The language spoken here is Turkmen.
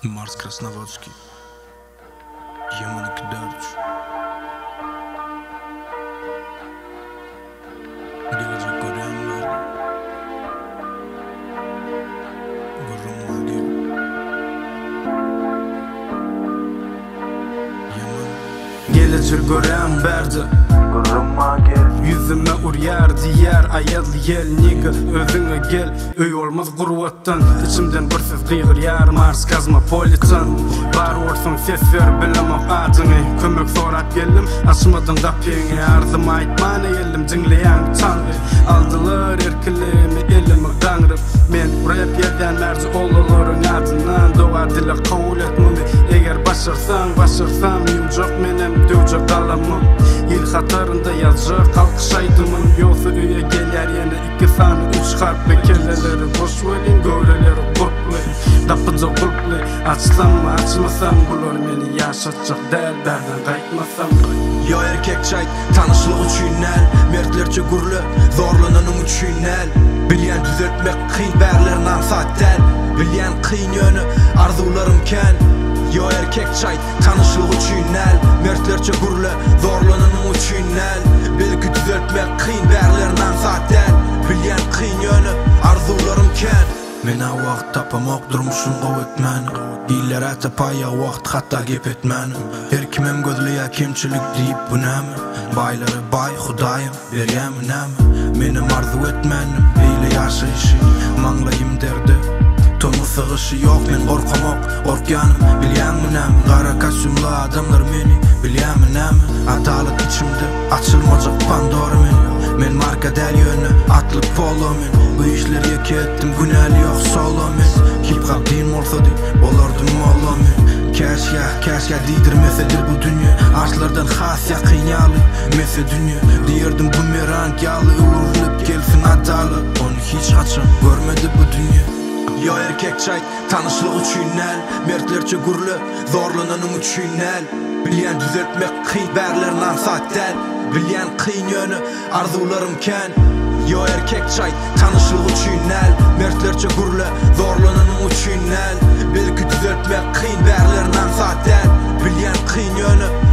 Марс Красноводский. Яманык Дорч. Gelecek görenler Gurrumma gel. Gelecek gören berdi Gurrumma gel. Yüzüme uryar diyar ayal yel niga özüne gel. Öy olmaz gurvattan içimden bir ses kıygır yar Mars Cosmopolitan. Bar olsun ses ver bilemem adını. Kömek sorat geldim açmadın kapyeni. Arzım aytmana geldim dinleyen tanrı. Aldılar erkilimi elimi tanrım. Men rap yerden merzi olaların adından doğar dile kabul etmemi. Eğer başarsam yumcak menem dövcek kalamım. Yıl hatarında yazacak kalkışaydımın. Yoksa üye geler yine iki sanı üç harfle. Kelleleri boş verin göreleri kurtlu. Kapıca kurtlu açsam açmasam bulur beni yaşatacak derden kayıtmasam. Yo erkek çayt tanışlık üçün el. Mertlerce gurlu zorlananın üçün el. Bilyen düzeltmek kıyın berlerden sattel. Bilyen kıyın yönü arzularım ken. Yo erkek çayt tanışlık üçün el. Mertlerce gurlu zorlananın üçün el. Belki düzeltmek kıyın berlerden sattel. Bilyen kıyın yönü arzularım ken. Mena vaqt tapamak durmuşun qav etmeni. Diller ata paya vaqt hatta gep etmeni. Her kimem gözlüya kemçilik deyip bu näme? Bayları bay Hudayım berýämi näme? Menem arzu etmenim eyle yaşayışı. Manglayım derdi tomu sığışı yok men korkamak korkyanım bilýänmi näme? Kara kaşymly adamlar meni bilýänmi näme? Adalet içimde açılmacak Pandora meni. Men marka däl ýöne atlyp polo men. Bu işleri yeke ettim günäli yok solo men. Hip hop din bolsady bolardım molla men. Käşke diýdirmesedir bu dünýe. Aşlardan has ýakynyaly mese dünýe. Diýerdim bumerang ýaly urulyp gelsin adaly. Onu hiç haçan görmedi bu dünýe. Yo erkek çayt tanışlık üçün el. Mertlerce gurlu zorlananın üçün el. Bilyen düzeltmek kıyın berlerden sattel. Bilyen kıyın yönü arzularım ken. Yo erkek çayt tanışlık üçün el. Mertlerce gurlu zorlananın üçün el. Belki düzeltmek kıyın berlerden sattel. Bilyen kıyın yönü